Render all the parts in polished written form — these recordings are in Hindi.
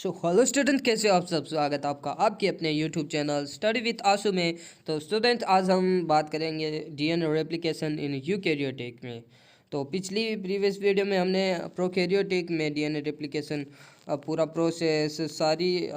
हेलो स्टूडेंट, कैसे हो आप सब। स्वागत है आपका आपके अपने यूट्यूब चैनल स्टडी विद आशु में। तो स्टूडेंट, आज हम बात करेंगे डीएनए रेप्लिकेशन इन यूकैरियोटिक में। तो पिछली प्रीवियस वीडियो में हमने प्रोकैरियोटिक में डीएनए रेप्लिकेशन पूरा प्रोसेस सारी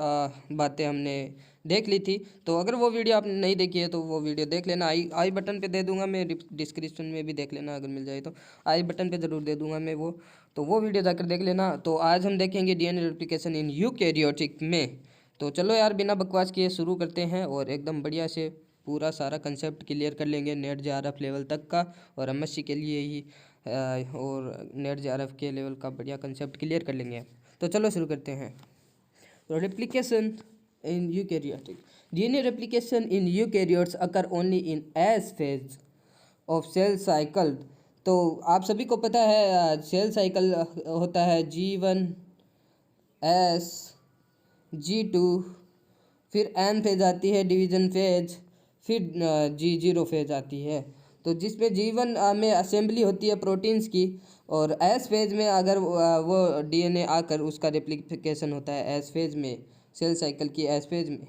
बातें हमने देख ली थी। तो अगर वो वीडियो आपने नहीं देखी है तो वो वीडियो देख लेना। आई बटन पे दे दूंगा मैं, डिस्क्रिप्शन में भी देख लेना, अगर मिल जाए तो आई बटन पे ज़रूर दे दूंगा मैं वो, तो वो वीडियो जाकर देख लेना। तो आज हम देखेंगे डीएनए रेप्लिकेशन इन यूकैरियोटिक में। तो चलो यार, बिना बकवास किए शुरू करते हैं और एकदम बढ़िया से पूरा सारा कंसेप्ट क्लियर कर लेंगे नेट जेआरएफ लेवल तक का, और एमएससी के लिए ही और नेट जेआरएफ के लेवल का बढ़िया कंसेप्ट क्लियर कर लेंगे। तो चलो शुरू करते हैं। तो replication in eukaryotic, DNA replication in eukaryotes occur only in S phase of cell cycle. तो आप सभी को पता है सेल साइकिल होता है G1, S, G2, फिर एन फेज आती है डिवीजन फेज, फिर G0 फेज आती है। तो जिसमें G1 में असेंबली होती है प्रोटीन्स की, और एस फेज में अगर वो डीएनए आकर उसका रेप्लिकेशन होता है एस फेज में, सेल साइकिल की एस फेज में।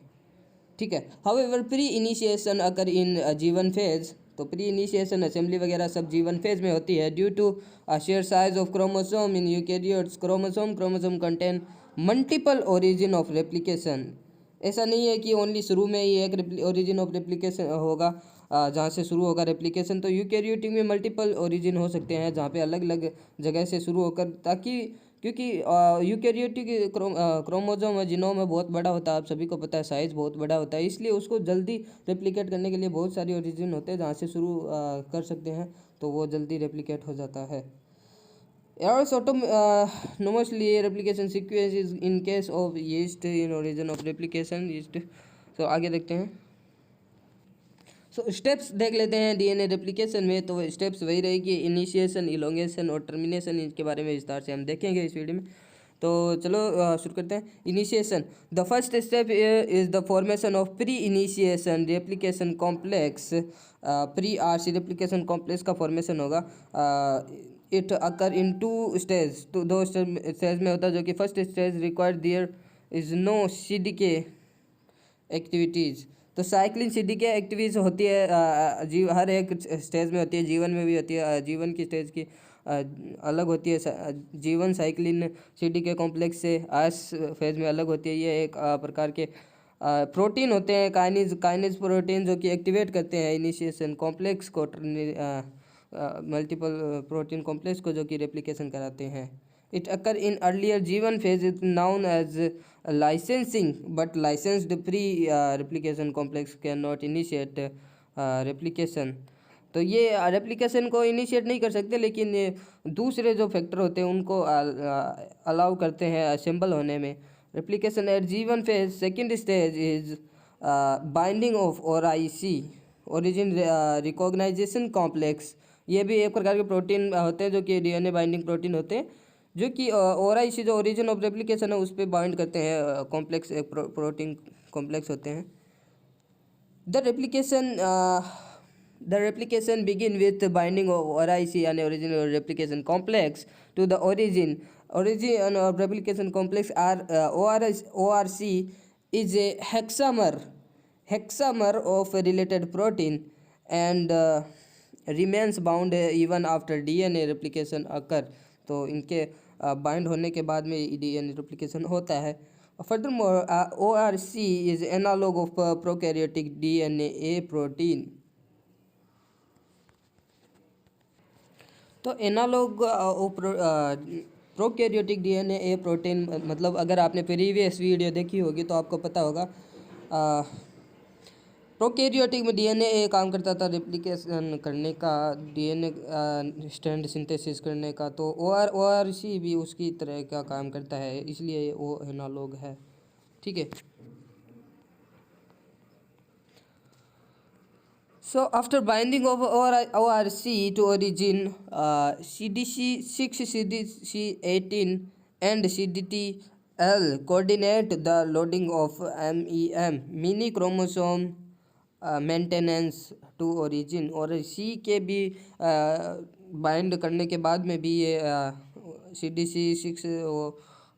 ठीक है। However pre initiation occur in G1 phase, तो प्री इनिशिएशन असेंबली वगैरह सब G1 फेज में होती है। Due to share size of chromosome in eukaryotes, chromosome contain multiple origin of replication. ऐसा नहीं है कि ओनली शुरू में ही एक ओरिजिन ऑफ रेप्लिकेशन होगा, जहाँ से शुरू होगा रेप्लिकेशन। तो यूकैरियोटिक में मल्टीपल ओरिजिन हो सकते हैं, जहाँ पे अलग अलग जगह से शुरू होकर, ताकि क्योंकि यूकैरियोटिक क्रोमोसोम जीनोम में बहुत बड़ा होता है, आप सभी को पता है, साइज़ बहुत बड़ा होता है, इसलिए उसको जल्दी रेप्लिकेट करने के लिए बहुत सारे ओरिजिन होते हैं जहाँ से शुरू कर सकते हैं, तो वो जल्दी रेप्लिकेट हो जाता है। Autonomously replication sequence is in case of yeast in origin of replication yeast। तो आगे देखते हैं। स्टेप्स देख लेते हैं डीएनए रेप्लिकेशन में। तो स्टेप्स वही रहेगी, इनिशिएशन, इलोंगेशन और टर्मिनेशन। इनके बारे में विस्तार से हम देखेंगे इस वीडियो में। तो चलो शुरू करते हैं। Initiation, the first step is the formation of pre initiation replication complex. Pre RC replication complex का फॉर्मेशन होगा। It occur in two stage, तो दो स्टेज में होता है, जो कि first stage required there is no CDK activities. तो साइक्लिन सीडीके एक्टिविटीज होती है हर एक स्टेज में होती है, जीवन में भी होती है। जीवन की स्टेज की अलग होती है, जीवन साइक्लिन सीडीके कॉम्प्लेक्स से आस फेज में अलग होती है। ये एक प्रकार के प्रोटीन होते हैं, काइनेज प्रोटीन, जो कि एक्टिवेट करते हैं इनिशिएशन कॉम्प्लेक्स को, मल्टीपल प्रोटीन कॉम्प्लेक्स को, जो कि रेप्लिकेशन कराते हैं। It occur in earlier G1 phase is known as licensing, but licensed pre-replication complex cannot initiate replication। तो ये रेप्लिकेशन को इनिशिएट नहीं कर सकते, लेकिन ये दूसरे जो फैक्टर होते हैं उनको अलाउ करते हैं असेंबल होने में। Replication at G1 phase second stage is binding of ORIC, origin recognition complex. ये भी एक प्रकार के प्रोटीन होते हैं, जो कि डीएनए बाइंडिंग प्रोटीन होते हैं, जो कि ORIC जो ओरिजिन ऑफ रेप्लिकेशन है उस पर बाइंड करते हैं। कॉम्प्लेक्स एक प्रोटीन कॉम्प्लेक्स होते हैं। The replication begin with binding of ORIC यानी origin replication complex to the origin of replication complex ORC is a hexamer of a related protein and remains bound even after DNA replication occur। तो इनके बाइंड होने के बाद में डीएनए रेप्लिकेशन होता है। Furthermore ORC is analogue of prokaryotic DNA protein. तो analogue of prokaryotic DNA protein मतलब, अगर आपने प्रीवियस वीडियो देखी होगी तो आपको पता होगा, प्रोकैरियोटिक में डीएनए काम करता था रेप्लिकेशन करने का, डीएनए स्ट्रैंड सिंथेसिस करने का। तो ORC भी उसकी तरह का काम करता है, इसलिए वो एनालॉग है। ठीक है। So after binding of ORC to origin, CDC6, CDC18 and CDTL coordinate the loading of MEM, mini chromosome maintenance to origin. और सी के भी बाइंड करने के बाद में भी ये CDC6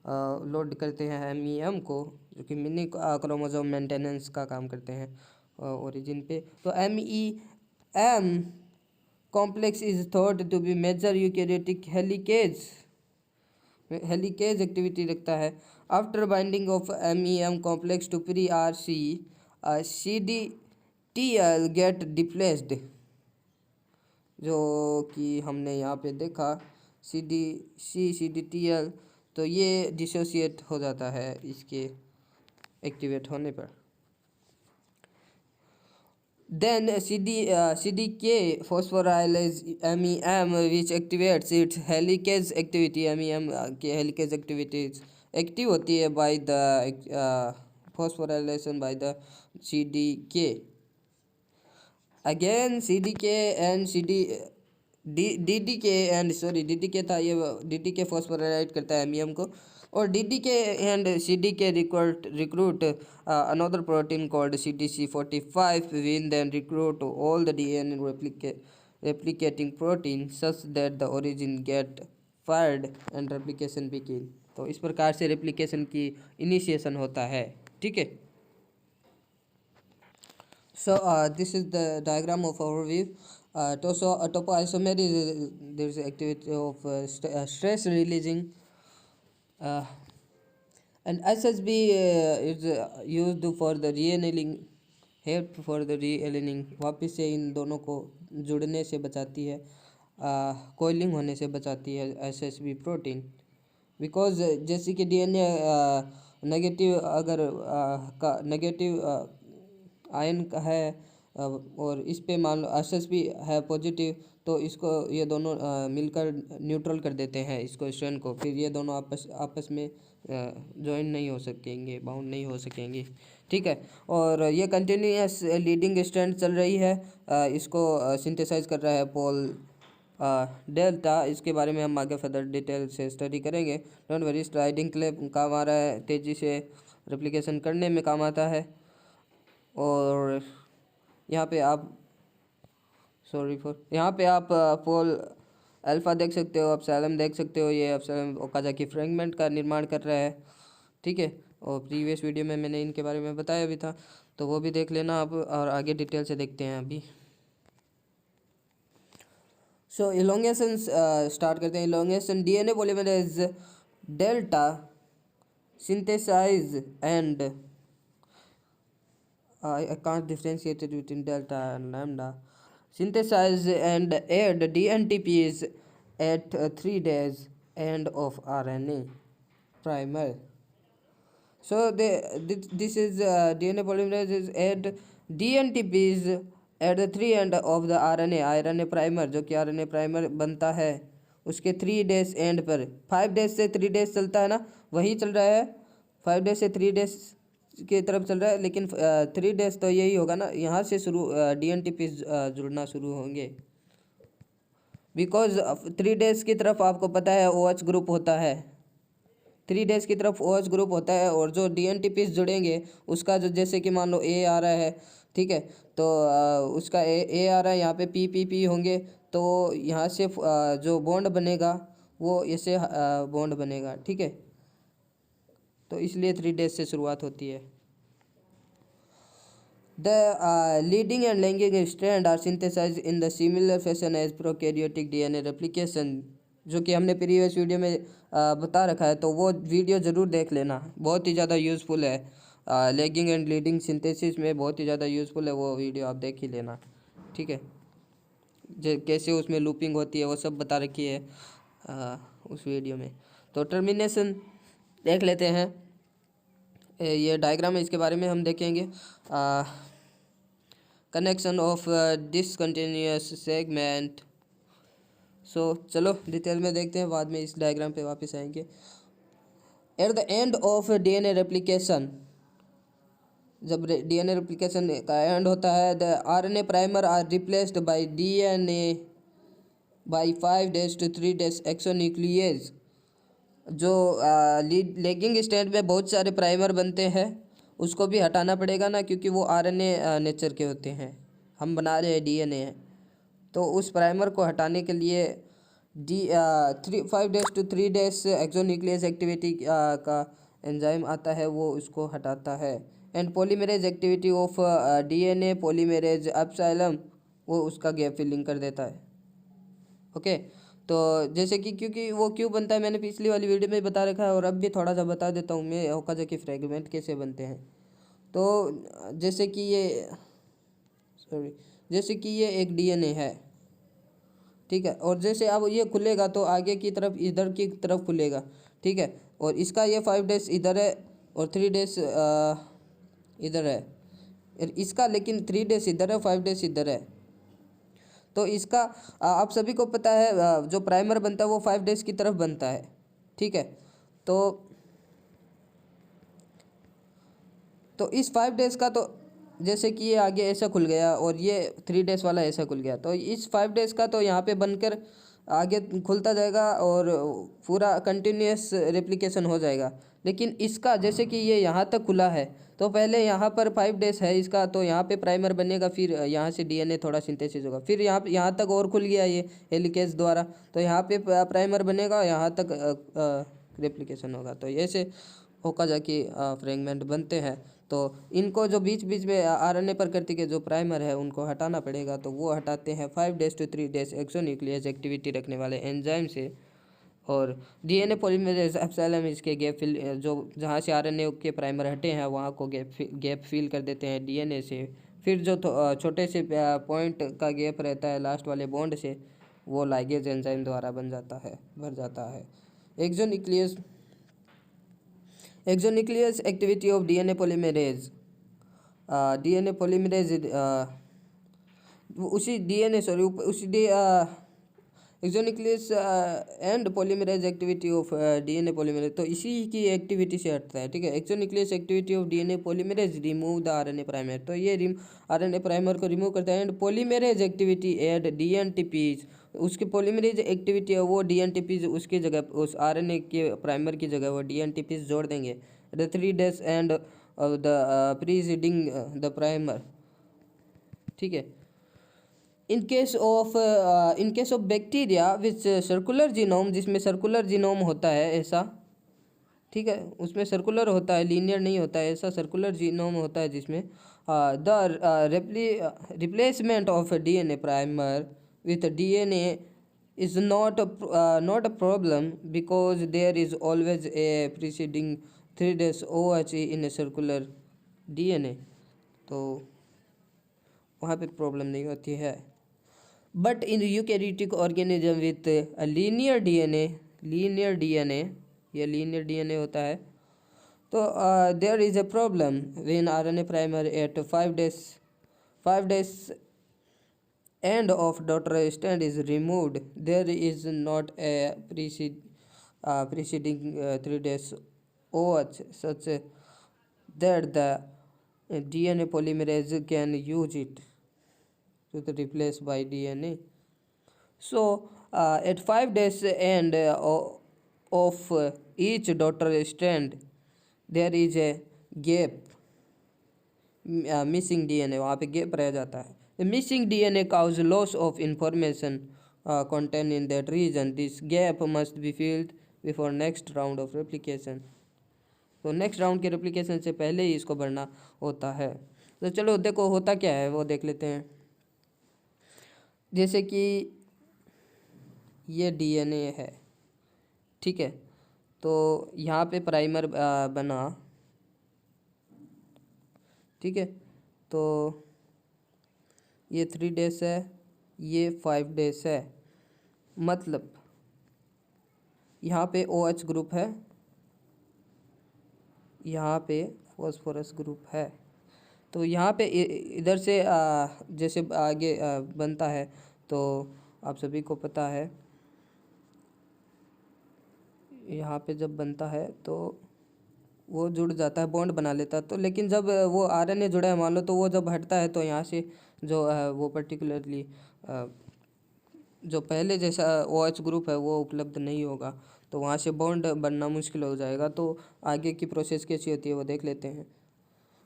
लोड करते हैं MEM को, जो कि मिनी क्रोमोसोम मेंटेनेंस का काम करते हैं ओरिजिन पे। तो MEM complex is thought to be major eukaryotic helicase activity रखता है। After binding of MEM complex to pre RC CDTL get displaced, जो कि हमने यहाँ पे देखा CDTL, तो ये डिसोसिएट हो जाता है इसके एक्टिवेट होने पर। Then CDK phosphorylase MEM which activates its helicase activity। MEM के helicase activities एक्टिव होती है by the phosphorylation by the CDK। Again CDK and DDK था ये, DDK फॉस्फोराइलेट करता है MEM को, और DDK and CDK recruit another protein called CDC45 will then recruit all the DNA replicating protein such that the origin get fired and replication begin। तो इस प्रकार से रेप्लिकेशन की इनिशिएशन होता है, ठीक है। So this is the diagram of overview। Topoisomery is there is activity of stress releasing, and SSB is used for the reannealing, help for the reannealing, वापस से इन दोनों को जुड़ने से बचाती है, कोइलिंग होने से बचाती है SSB प्रोटीन। बिकॉज जैसे कि DNA नेगेटिव अगर नेगेटिव आयन का है और इस पे मान लो SSB है पॉजिटिव, तो इसको ये दोनों मिलकर न्यूट्रल कर देते हैं इसको, स्ट्रैंड को, फिर ये दोनों आपस में जॉइन नहीं हो सकेंगे, बाउंड नहीं हो सकेंगे, ठीक है। और ये कंटिन्यूस लीडिंग स्ट्रैंड चल रही है, इसको सिंथेसाइज कर रहा है पॉल डेल्टा। इसके बारे में हम आगे फर्दर डिटेल से स्टडी करेंगे। डोंट वरी, स्ट्राइडिंग क्लेप काम आ रहा है, तेज़ी से रेप्लिकेशन करने में काम आता है। और यहाँ पे आप यहाँ पे आप पोल अल्फ़ा देख सकते हो, एप्सिलॉन देख सकते हो। ये एप्सिलॉन ओकाज़की फ्रेगमेंट का निर्माण कर रहा है, ठीक है। और प्रीवियस वीडियो में मैंने इनके बारे में बताया भी था, तो वो भी देख लेना आप, और आगे डिटेल से देखते हैं अभी। सो इलोंगेशन स्टार्ट करते हैं। Elongation DNA polymerase delta synthesize and I can't differentiate it between delta and lambda. Synthesize and add DNTPs at 3 days end of RNA primer. So this is DNA polymerase is add DNTPs at the 3 end of the RNA primer, जो कि RNA primer बनता है उसके 3 days end पर। 5 days से 3 days चलता है ना, वही चल रहा है, 5 days से 3 days की तरफ चल रहा है, लेकिन 3 days तो यही होगा ना, यहाँ से शुरू DNTPs जुड़ना शुरू होंगे। बिकॉज 3 days की तरफ आपको पता है OH ग्रुप होता है, 3 days की तरफ OH ग्रुप होता है, और जो DNTPs जुड़ेंगे उसका जो, जैसे कि मान लो A आ रहा है, ठीक है, तो उसका A आ रहा है, यहाँ पे PP होंगे, तो यहाँ से जो बॉन्ड बनेगा वो ऐसे बॉन्ड बनेगा, ठीक है। तो इसलिए 3 days से शुरुआत होती है। The leading and lagging strand are synthesized in the similar fashion as prokaryotic DNA replication, जो कि हमने प्रीवियस वीडियो में बता रखा है, तो वो वीडियो ज़रूर देख लेना, बहुत ही ज़्यादा यूज़फुल है। लैगिंग एंड लीडिंग सिंथेसिस में बहुत ही ज़्यादा यूज़फुल है, वो वीडियो आप देख ही लेना, ठीक है। कैसे उसमें लूपिंग होती है वो सब बता रखी है उस वीडियो में। तो टर्मिनेशन देख लेते हैं, ये डायग्राम है, इसके बारे में हम देखेंगे। Connection of discontinuous segment. So चलो डिटेल में देखते हैं, बाद में इस डायग्राम पे वापस आएंगे। At the end of DNA replication, जब DNA रेप्लिकेशन का एंड होता है, the RNA primer are replaced by DNA by 5 days to 3 days exonuclease. जो लेगिंग स्टैंड में बहुत सारे प्राइमर बनते हैं, उसको भी हटाना पड़ेगा ना, क्योंकि वो RNA नेचर के होते हैं, हम बना रहे हैं DNA है, तो उस प्राइमर को हटाने के लिए 5' to 3' एक्सोन्यूक्लियस एक्टिविटी का एंजाइम आता है, वो उसको हटाता है। And polymerase activity of DNA polymerase epsilon, वो उसका गैप फिलिंग कर देता है। ओके, तो जैसे कि क्योंकि वो क्यों बनता है मैंने पिछली वाली वीडियो में बता रखा है, और अब भी थोड़ा सा बता देता हूँ मैं ओकाज़की फ्रेगमेंट कैसे बनते हैं। तो जैसे कि ये एक डीएनए है, ठीक है, और जैसे अब ये खुलेगा तो आगे की तरफ इधर की तरफ खुलेगा, ठीक है, और इसका ये 5' इधर है और 3' इधर है, इसका लेकिन 3' इधर है, 5' इधर है। तो इसका आप सभी को पता है जो प्राइमर बनता है वो 5' की तरफ बनता है, ठीक है। तो इस 5' का तो जैसे कि ये आगे ऐसा खुल गया और ये 3' वाला ऐसा खुल गया, तो इस 5' का तो यहाँ पे बनकर आगे खुलता जाएगा और पूरा कंटिन्यूस रेप्लिकेशन हो जाएगा। लेकिन इसका जैसे कि ये यहाँ तक खुला है, तो पहले यहाँ पर 5' है इसका, तो यहाँ पे प्राइमर बनेगा, फिर यहाँ से डीएनए थोड़ा सिंथेसिस होगा, फिर यहाँ तक और खुल गया ये हेलिकेज द्वारा, तो यहाँ पे प्राइमर बनेगा, यहाँ तक रेप्लिकेशन होगा। तो ऐसे ओकाज़की फ्रेगमेंट बनते हैं। तो इनको जो बीच बीच में आरएनए प्रकृति के जो प्राइमर है उनको हटाना पड़ेगा, तो वो हटाते हैं 5' to 3' एक्सोन्यूक्लियस एक्टिविटी रखने वाले एंजाइम से। और डीएनए पॉलीमरेज एप्सिलम इसके गैप फिल, जो जहाँ से आरएनए के प्राइमर हटे हैं वहाँ को गैप फिल कर देते हैं डीएनए से। फिर जो छोटे से पॉइंट का गैप रहता है लास्ट वाले बॉन्ड से, वो लाइगेज एंजाइम द्वारा भर जाता है। Exonuclease activity of DNA polymerase, exonuclease and polymerase activity of DNA polymerase, तो इसी की एक्टिविटी से हटता है, ठीक है। Exonuclease activity of DNA polymerase remove the RNA primer, तो ये आरएनए प्राइमर को रिमूव करता है। And polymerase activity add dNTPs, उसकी पॉलीमरेज एक्टिविटी है वो डीएनटीपीज उसकी जगह, उस आरएनए के प्राइमर की जगह वो डीएनटीपीज जोड़ देंगे। The 3' and the preceding the primer, ठीक है। In case of bacteria which circular genome, जिसमें सर्कुलर जीनोम होता है ऐसा, ठीक है, उसमें सर्कुलर होता है, लीनियर नहीं होता है, ऐसा सर्कुलर जीनोम होता है जिसमें the replacement of DNA primer with DNA is not a problem because there is always a preceding 3' OH in a circular DNA, तो वहाँ पे प्रॉब्लम नहीं होती है। But in eukaryotic organism with linear DNA, ये लीनियर डीएनए होता है, तो there is a problem when RNA primer at 5' end of daughter strand is removed, there is not a preceding 3' OH such that the DNA polymerase can use it to be replaced by DNA. So at 5' end of each daughter strand there is a gap, missing DNA, वहाँ पे गैप रह जाता है। The missing DNA cause loss of information contain in that region, this gap must be filled before next round of replication, तो नेक्स्ट राउंड के रेप्लिकेशन से पहले ही इसको भरना होता है। तो चलो देखो होता क्या है वो देख लेते हैं। जैसे कि ये डीएनए है, ठीक है, तो यहाँ पे प्राइमर बना, ठीक है, तो ये 3' है, ये 5' है, मतलब यहाँ पे OH ग्रुप है, यहाँ पे फॉस्फोरस ग्रुप है, तो यहाँ पे इधर से जैसे आगे बनता है, तो आप सभी को पता है यहाँ पे जब बनता है तो वो जुड़ जाता है, बॉन्ड बना लेता है। तो लेकिन जब वो आरएनए जुड़ा है मान लो, तो वो जब हटता है तो यहाँ से जो वो पर्टिकुलरली जो पहले जैसा OH ग्रुप है वो उपलब्ध नहीं होगा, तो वहाँ से बॉन्ड बनना मुश्किल हो जाएगा। तो आगे की प्रोसेस कैसी होती है वो देख लेते हैं।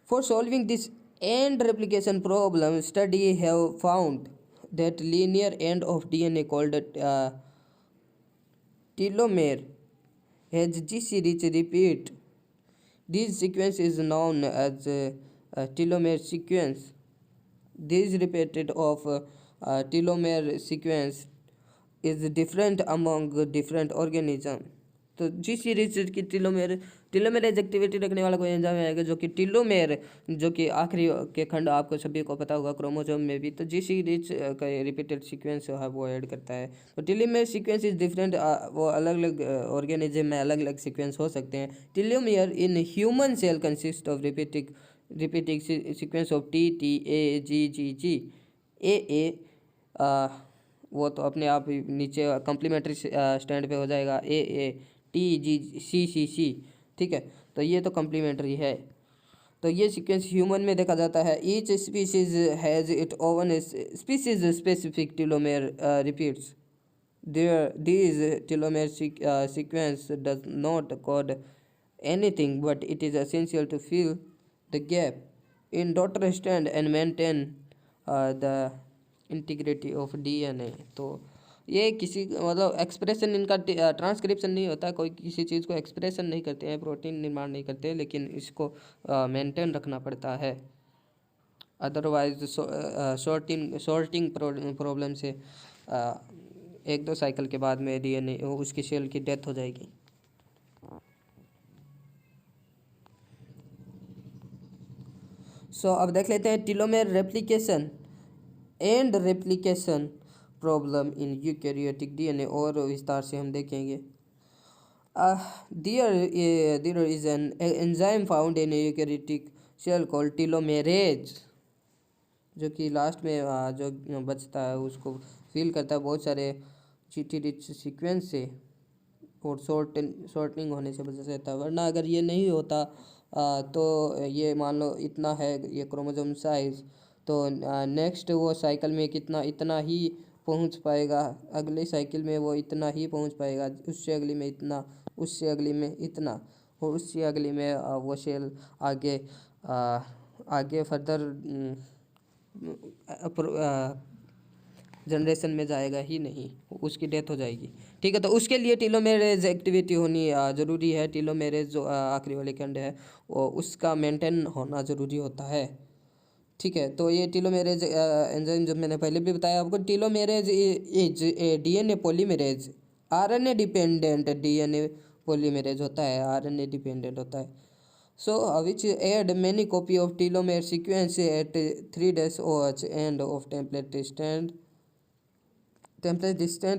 For solving this and replication problem, study have found that linear end of DNA called telomere as G series repeat. This sequence is known as a telomere sequence. This repeated of telomere sequence is different among different organism. तो जी सीरीज की टीलोमेरेज एक्टिविटी रखने वाला कोई एंजाइम आएगा जो कि टीलोमेर, जो कि आखिरी के खंड आपको सभी को पता होगा क्रोमोसोम में भी, तो जी सीरीज का रिपीटेड सीक्वेंस है वो ऐड करता है। तो टीलोमेर सीक्वेंस इज डिफरेंट, वो अलग अलग ऑर्गेनिज्म में अलग अलग सीक्वेंस हो सकते हैं। Telomere in human cell consist of repeating sequence of T T A G G G A वो तो अपने आप ही नीचे कम्प्लीमेंट्री स्टैंड पे हो जाएगा, ए टी जी सी सी सी, ठीक है। तो ये तो कम्प्लीमेंट्री है। तो ये सीक्वेंस ह्यूमन में देखा जाता है। Each species has it own species specific telomere repeats these telomere sequence does not code anything, but it is essential to fill the gap in daughter strand and maintain the integrity of DNA। तो ये किसी मतलब एक्सप्रेशन इनका ट्रांसक्रिप्शन नहीं होता, कोई किसी चीज़ को एक्सप्रेशन नहीं करते हैं, प्रोटीन निर्माण नहीं करते, लेकिन इसको मेंटेन रखना पड़ता है। अदरवाइज सॉर्टिंग प्रॉब्लम से एक दो साइकिल के बाद में डीएनए उसकी सेल की डेथ हो जाएगी। अब देख लेते हैं telomere replication and replication problem in eukaryotic DNA, और विस्तार से हम देखेंगे। There is an enzyme found in eukaryotic cell called telomerase, जो कि लास्ट में जो बचता है उसको फिल करता है बहुत सारे जीटी रिच सीक्वेंस से, और शॉर्टनिंग होने से बचा रहता है। वरना अगर ये नहीं होता तो ये मान लो इतना है ये क्रोमोसोम साइज, तो नेक्स्ट वो साइकिल में इतना ही पहुंच पाएगा, अगले साइकिल में वो इतना ही पहुंच पाएगा, उससे अगली में इतना, उससे अगली में इतना, और उससे अगली में वो सेल आगे फर्दर जनरेशन में जाएगा ही नहीं, उसकी डेथ हो जाएगी, ठीक है। तो उसके लिए टीलोमेरेज एक्टिविटी होनी ज़रूरी है। टीलोमेरेज जो आखिरी वाले खंड है वो उसका मेंटेन होना ज़रूरी होता है, ठीक है। तो ये टीलोमेरेज एंजाइम जो मैंने पहले भी बताया आपको, telomerase is a DNA polymerase, RNA dependent DNA polymerase होता है, आरएनए डिपेंडेंट होता है। Which add many copy of telomere sequence at 3' OH end of template distant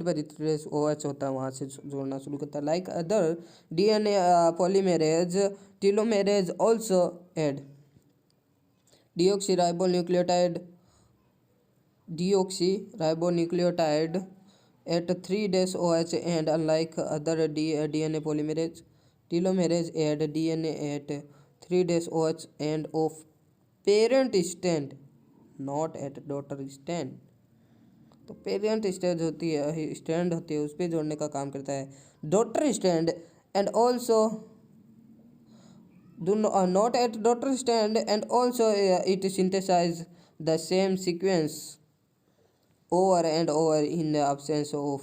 पर 3' OH होता है, वहाँ से जोड़ना शुरू करता है। Like other DNA polymerase, telomerase also add deoxyribonucleotide at 3' OH end, unlike other DNA polymerase, telomerase add DNA at 3' OH end of parent strand, not at daughter strand। तो पेरेंट स्टेज होती है, स्टैंड होती है, उस पर जोड़ने का काम करता है। Daughter stand and also do not at daughter strand, and also it synthesize the same sequence over and over in the absence of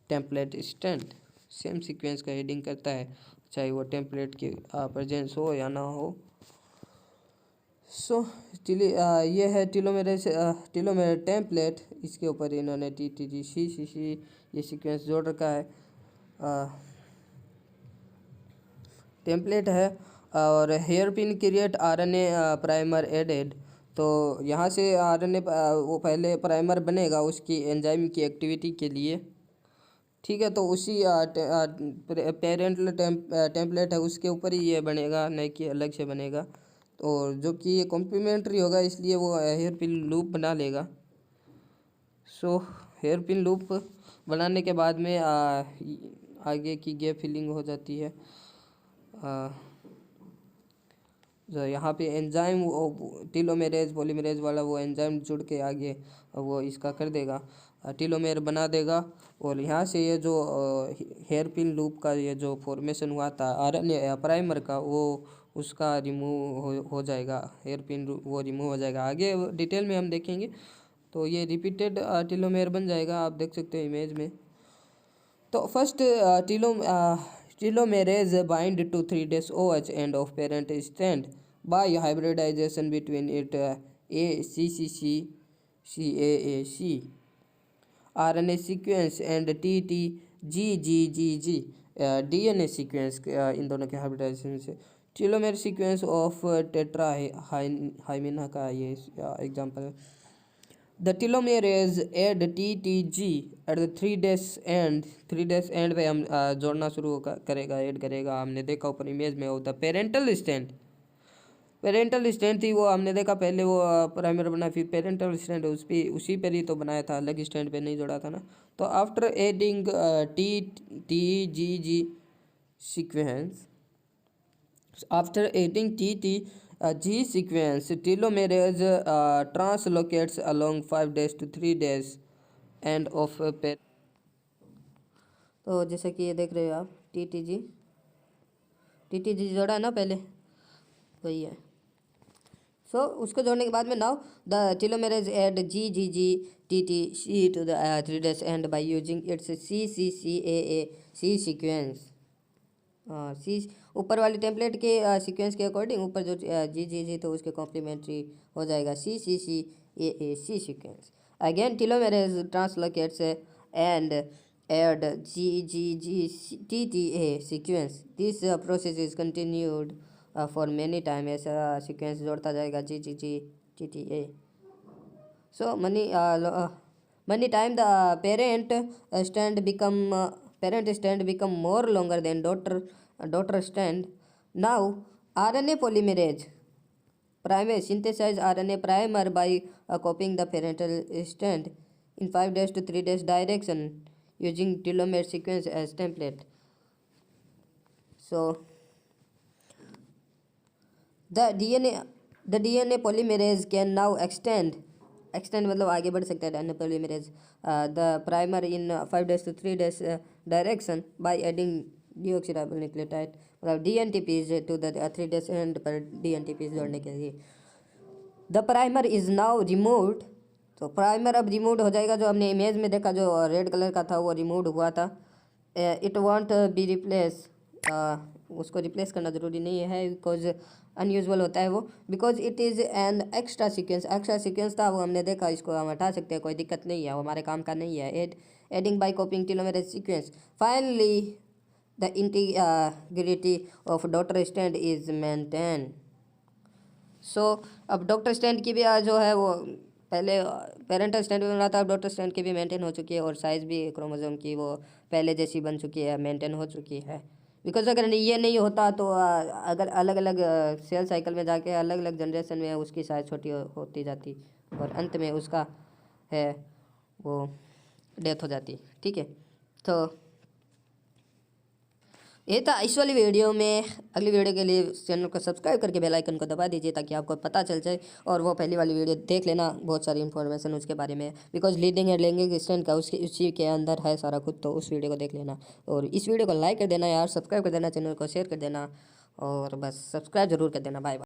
template strand। Same sequence का हेडिंग करता है चाहे वो टेम्पलेट की प्रेजेंस हो या ना हो। ये है टीलोमेर टेम्पलेट, इसके ऊपर इन्होंने टी टी जी सी सी सी ये सीक्वेंस जोड़ रखा है, टेम्पलेट है। और hairpin create RNA primer added, तो यहाँ से आरएनए वो पहले प्राइमर बनेगा उसकी एंजाइम की एक्टिविटी के लिए, ठीक है। तो उसी पेरेंट टेम्पलेट है उसके ऊपर ही ये बनेगा, नहीं कि अलग से बनेगा। और जो कि ये कॉम्प्लीमेंट्री होगा इसलिए वो हेयर पिन लूप बना लेगा। हेयर पिन लूप बनाने के बाद में आगे की गैप फिलिंग हो जाती है। जो यहाँ पे एंजाइम टीलोमेरेज पॉलीमरेज वाला वो एंजाइम जुड़ के आगे वो इसका कर देगा, टीलोमेर बना देगा। और यहाँ से ये जो हेयर पिन लूप का ये जो फॉर्मेशन हुआ था आरएनए प्राइमर का, वो उसका रिमूव हो जाएगा, हेयर पिन वो रिमूव हो जाएगा। आगे डिटेल में हम देखेंगे। तो ये रिपीटेड टीलोमेर बन जाएगा, आप देख सकते हो इमेज में। तो first telomerase bind to 3' OH end of parent strand by hybridization between it ACCC CAAC RNA sequence and TTGGGG DNA sequence इन दोनों के हाइब्रिडाइजेशन से telomere sequence of Tetrahymena का ये एग्जांपल है। The telomerase add TTG at the 3' end पे हम जोड़ना शुरू करेगा, ऐड करेगा। हमने देखा ऊपर इमेज में होता पेरेंटल स्टैंड थी वो हमने देखा पहले, वो प्राइमर बना, फिर पेरेंटल स्टैंड उसी पर ही तो बनाया था, अलग स्टैंड पे नहीं जोड़ा था ना। तो after adding TTGG sequence telomerase translocates along 5' to 3' end of parent। तो जैसे कि ये देख रहे हो आप TTG जोड़ा है ना पहले, वही है। सो उसको जोड़ने के बाद में now the telomerase add GGG TTC to the 3' end by using its CCCAAC sequence. See ऊपर वाली टेम्पलेट के सीक्वेंस के अकॉर्डिंग ऊपर जो GGG तो उसके कॉम्प्लीमेंट्री हो जाएगा CCCAAC sequence. Again telomerase translocates and add GGG TTA sequence. This process is continued for many time. ऐसा सीक्वेंस जोड़ता जाएगा GGG TTA। So many time the parent strand become more longer than daughter strand. Now RNA polymerase synthesize RNA primer by copying the parental strand in 5' to 3' direction using telomere sequence as template. So the DNA polymerase can now extend मतलब आगे बढ़ सकता है DNA polymerase the primer in 5' to 3' direction by adding deoxyribonucleotide मतलब DNTPs to the 3' end पर DNTPs जोड़ने के लिए। The primer is now removed. तो प्राइमर अब रिमूव हो जाएगा, जो हमने इमेज में देखा जो रेड कलर का था वो रिमूव हुआ था। इट वॉन्ट बी रिप्लेस, उसको रिप्लेस करना ज़रूरी नहीं है बिकॉज अनयूजुअल होता है वो, because it is an extra sequence था वो हमने देखा, इसको हम हटा सकते हैं, कोई दिक्कत नहीं है, वो हमारे काम का नहीं है। Adding by copying telomerase sequence. Finally the integrity of daughter strand is maintain. So अब डॉक्टर स्टैंड की भी जो है वो पहले पेरेंटल स्टैंड में बना था, अब डॉटर स्टैंड की भी मेंटेन हो चुकी है और साइज़ भी क्रोमोसोम की वो पहले जैसी बन चुकी है, मेंटेन हो चुकी है। बिकॉज अगर ये नहीं होता तो अगर अलग अलग सेल साइकिल में जाके अलग अलग जनरेशन में उसकी साइज़ छोटी होती जाती और अंत में उसका है वो डेथ हो जाती। ठीक है, तो ये था इस वाली वीडियो में। अगली वीडियो के लिए चैनल को सब्सक्राइब करके बेल आइकन को दबा दीजिए ताकि आपको पता चल जाए, और वो पहली वाली वीडियो देख लेना, बहुत सारी इन्फॉर्मेशन उसके बारे में, बिकॉज लीडिंग एंड लैंगिक स्टैंड का उसी के अंदर है सारा कुछ, तो उस वीडियो को देख लेना। और इस वीडियो को लाइक कर देना यार, सब्सक्राइब कर देना, चैनल को शेयर कर देना, और बस सब्सक्राइब जरूर कर देना। Bye bye.